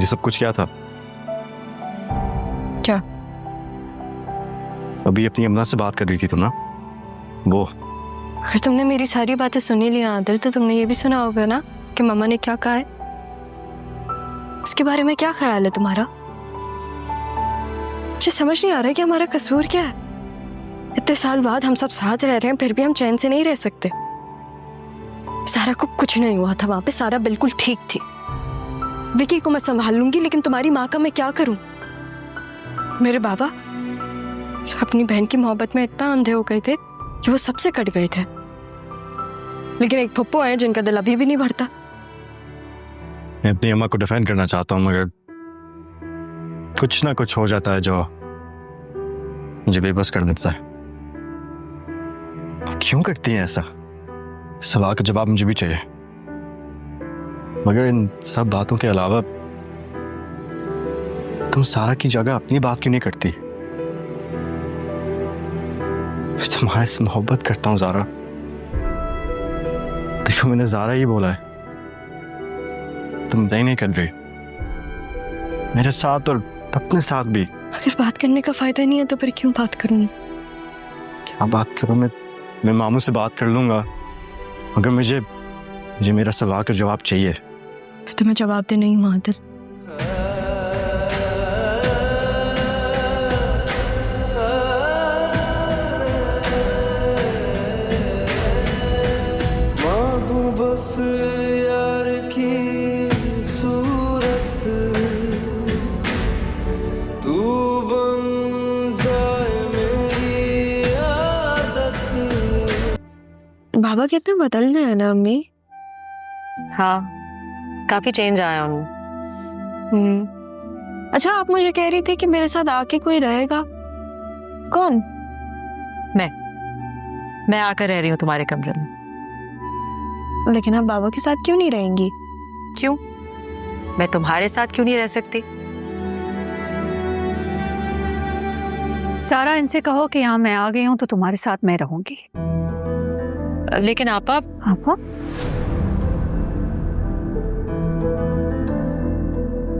ये सब कुछ क्या था? क्या? अभी अपनी अम्मा से बात कर रही थी तुम ना, वो। अगर तुमने मेरी सारी बातें सुनी ली आदिल, तो तुमने ये भी सुना होगा ना कि मम्मा ने क्या कहा है। उसके बारे में क्या ख्याल है तुम्हारा? मुझे समझ नहीं आ रहा है कि हमारा कसूर क्या है। इतने साल बाद हम सब साथ रह रहे हैं, फिर भी हम चैन से नहीं रह सकते। सारा को कुछ नहीं हुआ था वहां पे, सारा बिल्कुल ठीक थी। विकी को मैं संभाल लूंगी, लेकिन तुम्हारी माँ का मैं क्या करूं? मेरे बाबा अपनी बहन की मोहब्बत में इतना अंधे हो गए थे कि वो सबसे कट गए थे। लेकिन एक फुप्पो है जिनका दिल अभी भी नहीं भरता। मैं अपनी अम्मा को डिफेंड करना चाहता हूँ, मगर कुछ ना कुछ हो जाता है जो मुझे बेबस कर देता है। क्यों करती हैं ऐसा? सवाल का जवाब मुझे भी चाहिए। मगर इन सब बातों के अलावा तुम सारा की जगह अपनी बात क्यों नहीं करती? मैं तुम्हारे से मोहब्बत करता हूं ज़ारा। देखो, मैंने ज़ारा ही बोला है, तुम नहीं कर रही मेरे साथ और अपने साथ भी। अगर बात करने का फायदा नहीं है तो फिर क्यों बात करूं? क्या बात करूं? मैं मामू से बात कर लूंगा, मगर मुझे मेरा सवाल का जवाब चाहिए। मैं तुम्हें जवाब दे नहीं हूं आदिल। बस यार की सूरत तू बन जाए मेरी आदत। बाबा कितने बदल गए हैं ना अम्मी। हाँ, काफी चेंज आया उनमें। अच्छा, आप मुझे कह रही थी कि मेरे साथ आके कोई रहेगा। कौन? मैं आकर रह रही हूँ तुम्हारे कमरे में। लेकिन आप बाबा के साथ क्यों नहीं रहेंगी? क्यों? मैं तुम्हारे साथ क्यों नहीं रह सकती? सारा, इनसे कहो कि यहाँ मैं आ गई हूँ तो तुम्हारे साथ मैं रहूंगी। लेकिन आपा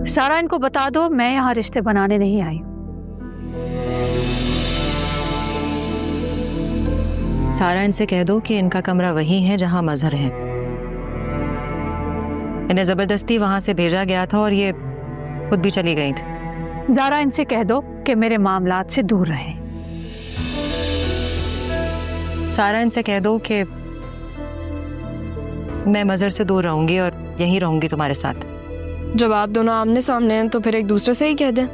सारा, इनको बता दो मैं यहाँ रिश्ते बनाने नहीं आई हूँ। सारा, इनसे कह दो कि इनका कमरा वही है जहां मजहर है। इन्हें जबरदस्ती वहां से भेजा गया था और ये खुद भी चली गई थी। ज़ारा, इनसे कह दो कि मेरे मामलात से दूर रहें। सारा, इनसे कह दो कि मैं मजहर से दूर रहूंगी और यहीं रहूंगी तुम्हारे साथ। जब आप दोनों आमने सामने हैं तो फिर एक दूसरे से ही कह दें।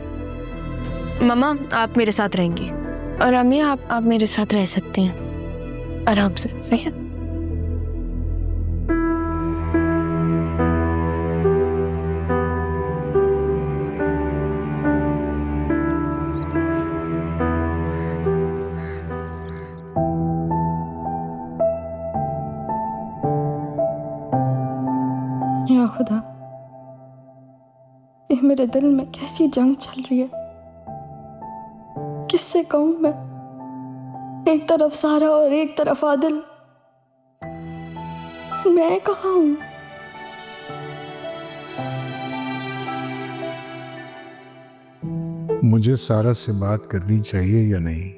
मम्मा, आप मेरे साथ रहेंगी, और अम्मी आप मेरे साथ रह सकती हैं आराम से। सही है? या खुदा, ये मेरे दिल में कैसी जंग चल रही है। किससे कहूं मैं? एक तरफ सारा और एक तरफ आदिल। मैं कहाँ हूं? मुझे सारा से बात करनी चाहिए या नहीं?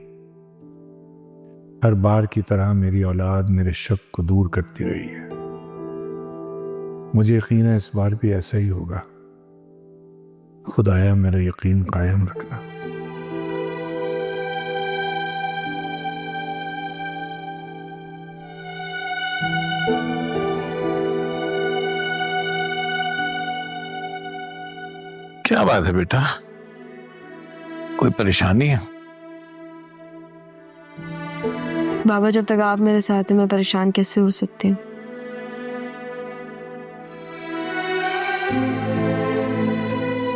हर बार की तरह मेरी औलाद मेरे शक को दूर करती रही है। मुझे यकीन है इस बार भी ऐसा ही होगा। खुदाया, मेरा यकीन कायम रखना। क्या बात है बेटा, कोई परेशानी है? बाबा, जब तक आप मेरे साथ हैं मैं परेशान कैसे हो सकती हूँ?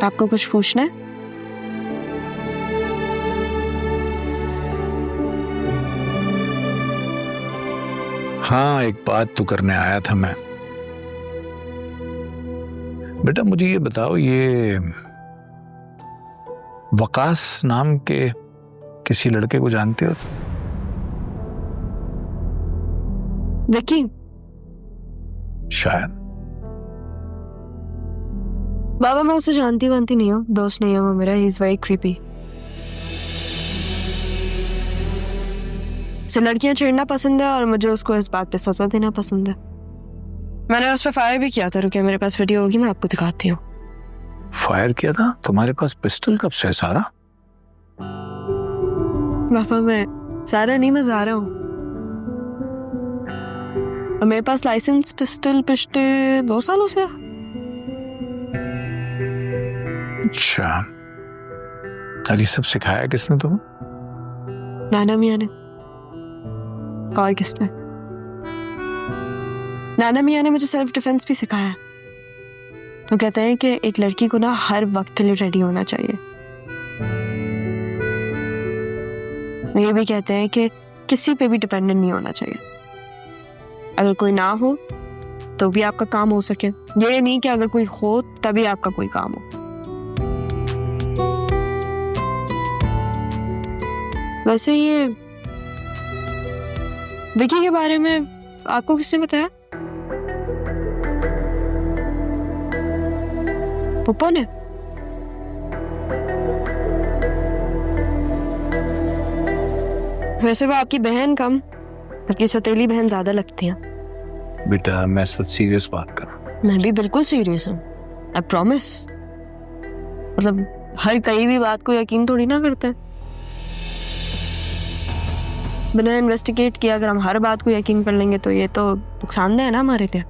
आपको कुछ पूछना है? हाँ, एक बात तो करने आया था मैं। बेटा मुझे ये बताओ, ये वकास नाम के किसी लड़के को जानते हो? विकी? शायद। बाबा मैं उसे जानती वानती नहीं हूँ, दोस्त नहीं है वो मेरा। He is very creepy. उसे लड़कियां छेड़ना पसंद है और मुझे उसको इस बात पे सजा देना पसंद है। मैंने उस पर फायर भी किया था। रुके, मेरे पास वीडियो होगी, मैं आपको दिखाती हूँ। फायर किया था? तुम्हारे पास पिस्टल कब से है सारा? पापा मैं सारा नहीं, मैं ज़ारा हूँ। और मेरे पास लाइसेंस पिस्टल पिछले 2 सालों से। अच्छा, और ये सब सिखाया किसने तुम्हें? नाना मियाँ ने। और किसने? नाना मियाँ ने मुझे सेल्फ डिफेंस भी सिखाया। तो कहते हैं कि एक लड़की को ना हर वक्त के लिए रेडी होना चाहिए। ये भी कहते हैं कि किसी पे भी डिपेंडेंट नहीं होना चाहिए। अगर कोई ना हो तो भी आपका काम हो सके, ये नहीं कि अगर कोई हो तभी आपका कोई काम हो। वैसे ये विकी के बारे में आपको किसने बताया? पप्पा ने? वैसे वो आपकी बहन कम, आपकी सौतेली बहन ज्यादा लगती है। बेटा मैं इस वक्त सीरियस बात कर रहा हूँ। मैं भी बिल्कुल सीरियस हूँ, आई प्रॉमिस। मतलब हर कहीं भी बात को यकीन थोड़ी ना करते हैं। बिना इन्वेस्टिगेट किया अगर हम हर बात को यकीन कर लेंगे तो ये तो नुकसानदेह है ना हमारे लिए।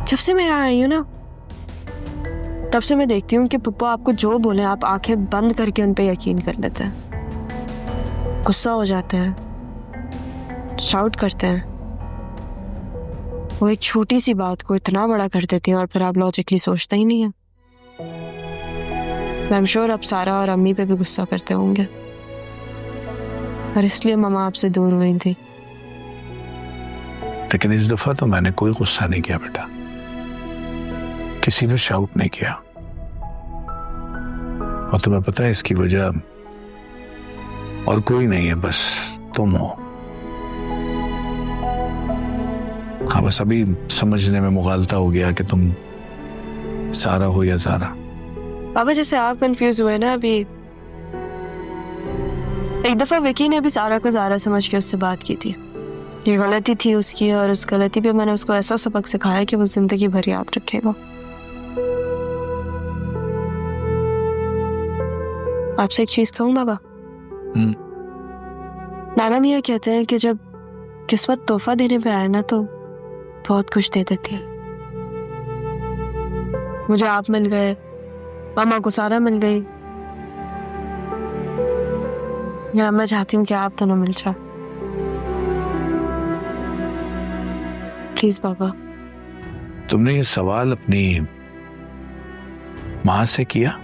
जब से मैं यहाँ आई हूँ ना, तब से मैं देखती हूँ कि पप्पा आपको जो बोले आप आंखें बंद करके उन पे यकीन कर लेते हैं। गुस्सा हो जाते हैं, शाउट करते हैं, वो एक छोटी सी बात को इतना बड़ा कर देती हैं और फिर आप लॉजिकली सोचते ही नहीं है। आई एम श्योर आप सारा और अम्मी पे भी गुस्सा करते होंगे और इसलिए मम्मा आपसे दूर हुई थी। लेकिन इस दफा तो मैंने कोई गुस्सा नहीं किया बेटा, किसी ने शाउट नहीं किया। और तुम्हें पता है इसकी वजह और कोई नहीं है, बस तुम हो। हाँ बस अभी समझने में मुगालता हो गया कि तुम सारा हो या ज़ारा। पापा जैसे आप कंफ्यूज हुए ना अभी, एक दफा विकी ने भी सारा को ज़ारा समझ के उससे बात की थी। ये गलती थी उसकी और उस गलती पे मैंने उसको ऐसा सबक सिखाया कि वो जिंदगी भर याद रखेगा। आपसे एक चीज कहूँ बाबा? नाना मियाँ कहते हैं कि जब किस्मत तोहफा देने पे आए ना तो बहुत कुछ दे देती है। मुझे आप मिल गए, मामा को सारा मिल गई। या मैं चाहती हूँ कि आप दोनों मिल जाओ। प्लीज बाबा। तुमने ये सवाल अपनी माँ से किया?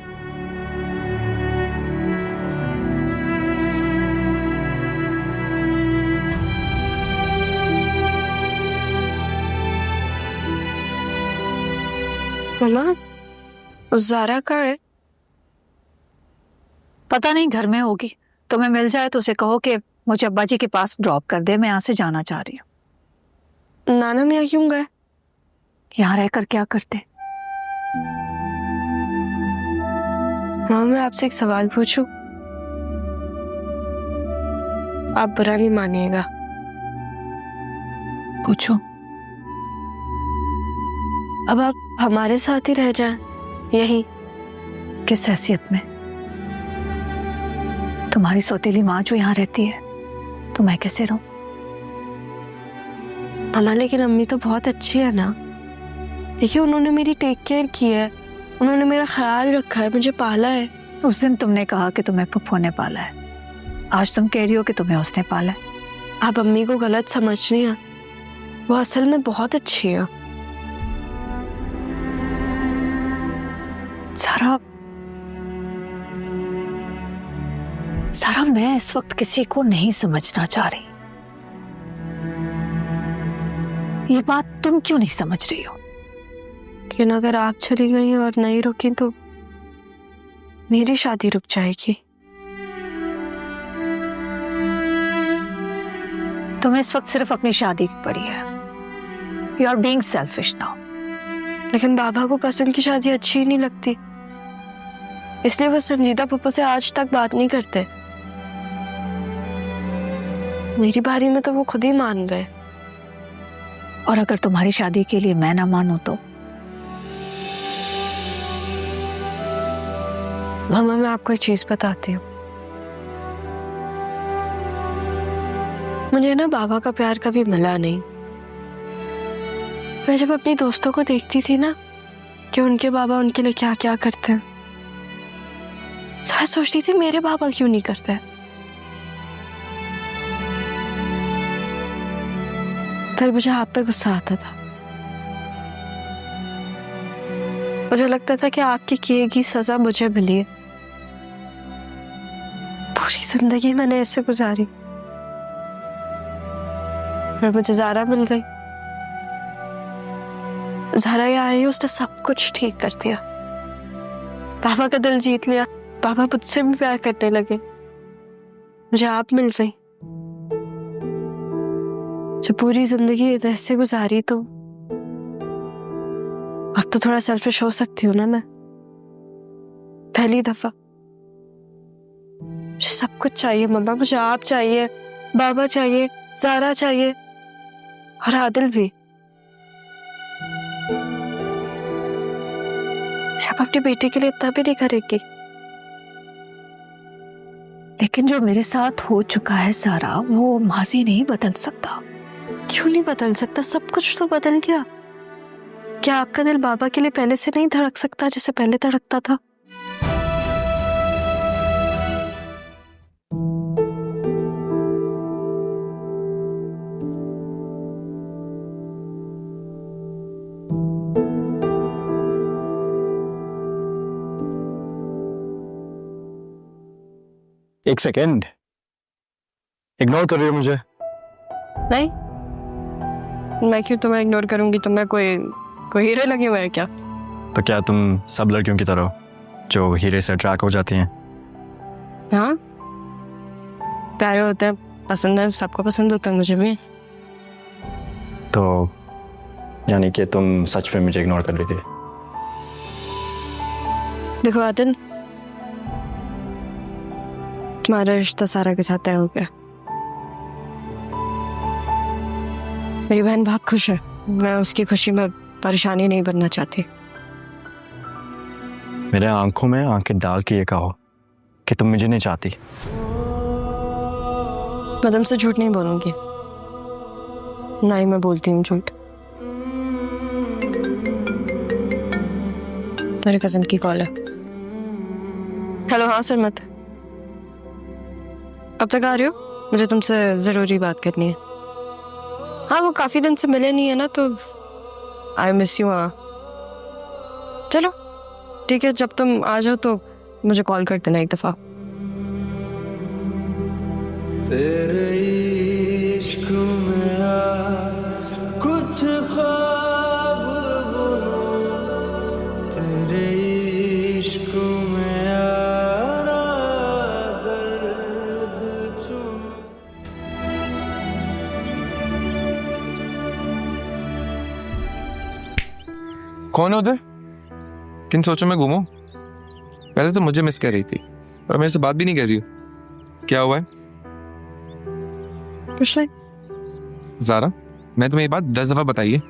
मम्मा उस ज़ारा का है? पता नहीं, घर में होगी। तुम्हें मिल जाए तो उसे कहो कि मुझे अब्बा जी के पास ड्रॉप कर दे, मैं यहाँ से जाना चाह रही हूँ। नाना मियाँ क्यों गए? यहाँ रहकर क्या करते? मामा मैं आपसे एक सवाल पूछूं? आप बुरा नहीं मानिएगा। पूछो। अब आप हमारे साथ ही रह जाएं, यही। किस हैसियत में? तुम्हारी सौतेली माँ जो यहाँ रहती है तो मैं कैसे रहूं? मामा लेकिन अम्मी तो बहुत अच्छी है ना। देखिए उन्होंने मेरी टेक केयर की है, उन्होंने मेरा ख्याल रखा है, मुझे पाला है। उस दिन तुमने कहा कि तुम्हें पप्पू ने पाला है, आज तुम कह रही हो कि तुम्हें उसने पाला है। आप अम्मी को गलत समझ रही हैं, वो असल में बहुत अच्छी है। सारा मैं इस वक्त किसी को नहीं समझना चाह रही। ये बात तुम क्यों नहीं समझ रही हो? कि अगर आप चली गई और नहीं रुकी तो मेरी शादी रुक जाएगी। तुम्हें इस वक्त सिर्फ अपनी शादी की पड़ी है। You are being selfish now. लेकिन बाबा को पसंद की शादी अच्छी ही नहीं लगती, इसलिए वो संजीदा पप्पा से आज तक बात नहीं करते। मेरी बारी में तो वो खुद ही मान गए। और अगर तुम्हारी शादी के लिए मैं ना मानूं तो? मामा, मैं आपको एक चीज बताती हूँ। मुझे ना बाबा का प्यार कभी मिला नहीं। मैं जब अपनी दोस्तों को देखती थी ना कि उनके बाबा उनके लिए क्या क्या करते हैं, तो मैं सोचती थी मेरे बाबा क्यों नहीं करते। फिर मुझे आप पे गुस्सा आता था। मुझे लगता था कि आपकी किए गई सजा मुझे मिली है। पूरी जिंदगी मैंने ऐसे गुजारी, फिर मुझे ज़ारा मिल गई। ज़ारा यहाँ आई, उसने सब कुछ ठीक कर दिया, पापा का दिल जीत लिया, पापा मुझसे भी प्यार करने लगे। मुझे आप मिल गई। जब पूरी जिंदगी ऐसे गुजारी तो अब तो थोड़ा सेल्फिश हो सकती हूँ ना मैं। पहली दफा। मुझे सब कुछ चाहिए मम्मा, मुझे आप चाहिए, बाबा चाहिए, ज़ारा चाहिए और आदिल भी। आप अपनी बेटी के लिए इतना भी नहीं करेंगी। लेकिन जो मेरे साथ हो चुका है सारा, वो माजी नहीं बदल सकता। क्यों नहीं बदल सकता? सब कुछ तो बदल गया। क्या आपका दिल बाबा के लिए पहले से नहीं धड़क सकता जैसे पहले धड़कता था? एक सेकेंड, इग्नोर कर रही हो मुझे? नहीं, मैं क्यों तुम्हें इग्नोर करूंगी? तुम्हें कोई हीरे लगे हुए हैं क्या? तो क्या तुम सब लड़कियों की तरह जो हीरे से अट्रैक्ट हो जाती हैं? हाँ, प्यारे होते हैं, पसंद है, सबको पसंद होता है, मुझे भी। तो यानी कि तुम सच में मुझे इग्नोर कर रही थी? देखो आदिल, तुम्हारा रिश्ता सारा के साथ तय हो गया। मेरी बहन बहुत खुश है, मैं उसकी खुशी में परेशानी नहीं बनना चाहती। मेरे आंखों में आंखें डाल के ये कहो कि तुम मुझे नहीं चाहती। मैं तुमसे झूठ नहीं बोलूंगी, ना ही मैं बोलती हूँ झूठ। मेरे कजन की कॉल है। हेलो, हाँ सरमत, कब तक आ रहे हो? मुझे तुमसे जरूरी बात करनी है। हाँ, वो काफी दिन से मिले नहीं है ना, तो आई मिस यू। हाँ चलो ठीक है, जब तुम आ जाओ तो मुझे कॉल कर देना एक दफा। तेरे इश्क में आज कुछ ख्वाब बुनूं, तेरे इश्क में आना दर्द चुनूं। कौन है उधर? किन सोचों में घूमो? पहले तो मुझे मिस कर रही थी और मेरे से बात भी नहीं कर रही हो। क्या हुआ है? कुछ नहीं। ज़ारा, मैं तुम्हें ये बात 10 दफा बताई है,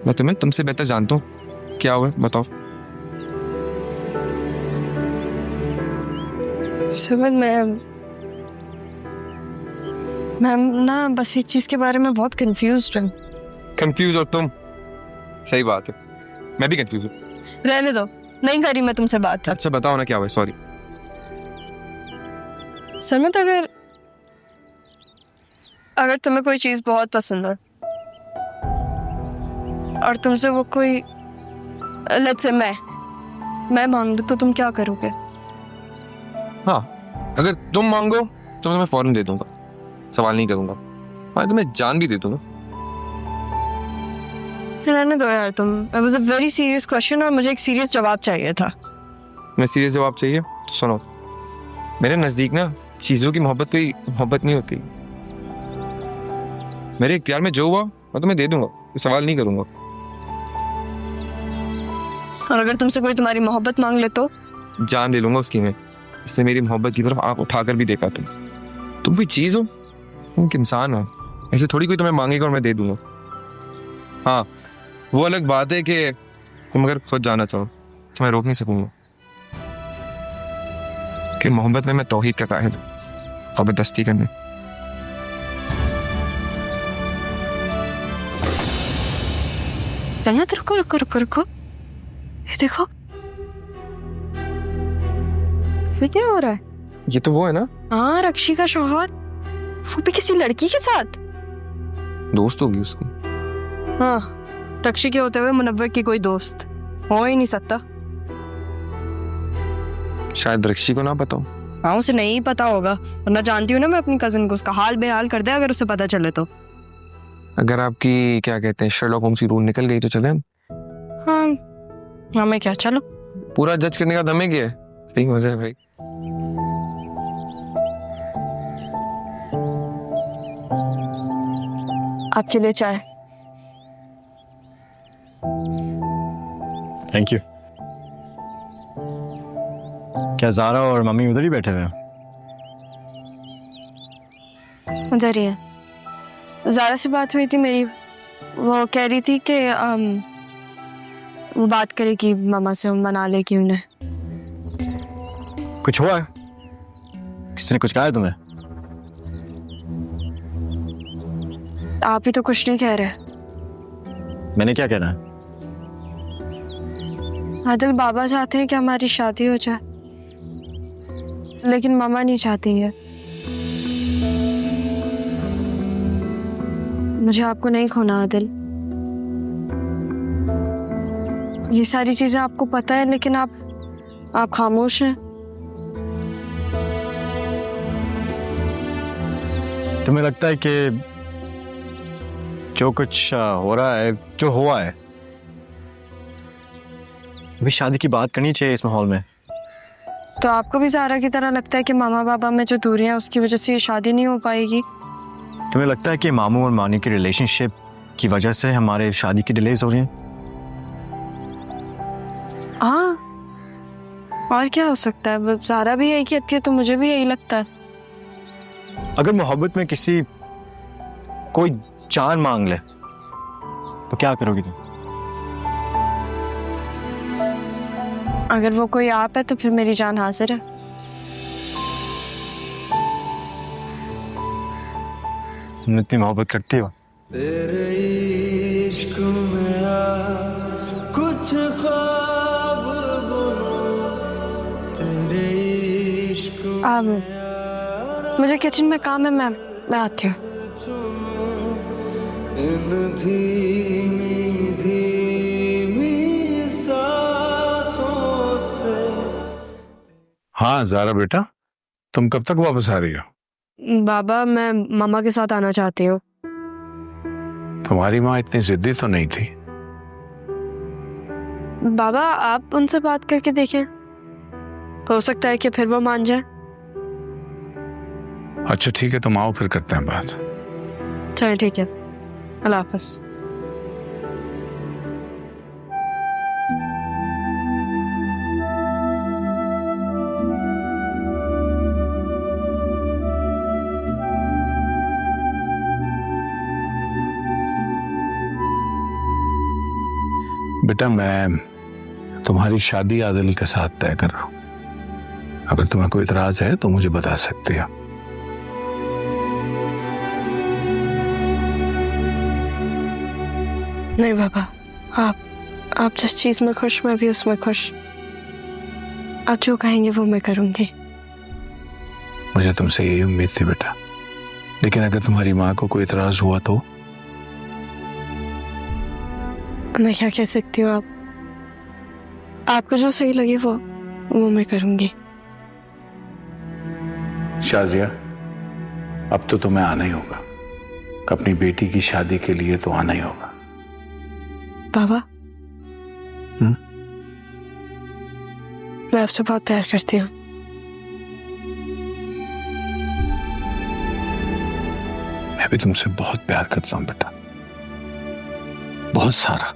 मैं तुम्हें तुमसे बेहतर जानता हूँ। क्या हुआ है बताओ। समझ, मैं ना बस एक चीज के बारे में बहुत कंफ्यूज्ड हूँ। कंफ्यूज और तुम? सही बात है, मैं भी कंफ्यूज हूँ। रहने दो, नहीं करी मैं तुमसे बात। अच्छा बताओ ना, क्या हुआ है? सॉरी सरमत, अगर तुम्हें कोई चीज बहुत पसंद है और तुमसे वो कोई, लेट्स से मैं मांगू, तो तुम क्या करोगे? हाँ, अगर तुम मांगो तो मैं तुम्हें फौरन दे दूंगा, सवाल नहीं करूंगा। मैं तुम्हें जान भी दे दूंगा। रहने दो यार तुम। It was a very serious question और मुझे एक सीरियस जवाब चाहिए था। मैं सीरियस जवाब चाहिए तो सुनो, मेरे नज़दीक ना चीज़ों की मोहब्बत कोई मोहब्बत नहीं होती। मेरे इख्तियार में जो हुआ मैं तुम्हें दे दूंगा, सवाल नहीं करूंगा। और अगर तुमसे कोई तुम्हारी मोहब्बत मांग ले तो? जान ले लूंगा उसकी मैं। इसने मेरी मोहब्बत की तरफ आंख उठाकर भी देखा। तुम कोई चीज हो, तुम एक इंसान हो। ऐसे थोड़ी कोई तुम्हें मांगेगा और मैं दे दूंगा। हाँ, वो अलग बात है कि तुम अगर खुद जाना चाहो तो मैं रोक नहीं सकूंगा, कि मोहब्बत में मैं तौहीद का काहिल हूं, ज़बरदस्ती करने। जन्नत, रुको रुको रुको रुको, ये देखो, ये क्या हो रहा है? ये तो वो है ना, हाँ, रक्षी का शौहर, वो भी किसी लड़की के साथ। दोस्त होगी उसकी। हाँ, रक्षी के होते हुए मुनव्वर की कोई दोस्त हो ही नहीं सकता। शायद रक्षी को ना पता हो। हाँ, उसे नहीं पता होगा, वरना जानती हूँ ना मैं अपनी कजिन को, उसका हाल बेहाल कर दे अगर उसे पता चले तो। अगर आपकी क्या कहते हैं शर्लॉक होम्स की रूह निकल गई तो चले हम। हाँ, हमें क्या, चलो। पूरा जज करने का दम है क्या? सही मजा है भाई। आपके लिए चाय। Thank you. क्या ज़ारा और मम्मी उधर ही बैठे हुए हैं? उधर ही है। ज़ारा से बात हुई थी मेरी, वो कह रही थी कि वो बात करेगी मामा से, मना लेगी उन्हें। कुछ हुआ है? किसी ने कुछ कहा है तुम्हें? आप ही तो कुछ नहीं कह रहे। मैंने क्या कहना है? आदिल, बाबा चाहते हैं कि हमारी शादी हो जाए, लेकिन मामा नहीं चाहती है। मुझे आपको नहीं खोना आदिल। ये सारी चीजें आपको पता है, लेकिन आप खामोश हैं। तुम्हें लगता है कि जो कुछ हो रहा है, जो हुआ है, अभी शादी की बात करनी चाहिए इस माहौल में? तो आपको भी ज़ारा की तरह लगता है कि मामा बाबा में जो दूरियां उसकी वजह से ये शादी नहीं हो पाएगी? तुम्हें लगता है कि मामू और मानी की रिलेशनशिप की वजह से हमारे शादी की डिलेज हो रही है? हाँ, और क्या हो सकता है? ज़ारा भी यही कहती है तो मुझे भी यही लगता है। अगर मोहब्बत में किसी कोई जान मांग ले तो क्या करोगी तुम? अगर वो कोई आप है तो फिर मेरी जान हाजिर है। तुम इतनी मोहब्बत करती हो? तेरे इश्क में आज कुछ ख्वाब बुनूं, तेरे इश्क मुझे किचन में काम है, मैं आती हूँ। इन धीमी धीमी सांसों से। हाँ ज़ारा बेटा, तुम कब तक वापस आ रही हो? बाबा, मैं मामा के साथ आना चाहती हूँ। तुम्हारी माँ इतनी जिद्दी तो नहीं थी। बाबा, आप उनसे बात करके देखें, हो सकता है कि फिर वो मान जाए। अच्छा ठीक है, तुम आओ फिर करते हैं बात। चलो ठीक है, अल्लाह हाफ़िज़। बेटा, मैं तुम्हारी शादी आदिल के साथ तय कर रहा हूं। अगर तुम्हें कोई इतराज है तो मुझे बता सकती हो। नहीं बाबा, आप जिस चीज में खुश, मैं भी उसमें खुश। आप जो कहेंगे वो मैं करूंगी। मुझे तुमसे यही उम्मीद थी बेटा, लेकिन अगर तुम्हारी माँ को कोई इतराज हुआ तो? मैं क्या कह सकती हूँ? आपको जो सही लगे वो मैं करूंगी। शाजिया, अब तो तुम्हें आना ही होगा। अपनी बेटी की शादी के लिए तो आना ही होगा। बाबा, मैं आपसे बहुत प्यार करती हूँ। मैं भी तुमसे बहुत प्यार करता हूँ बेटा, बहुत सारा।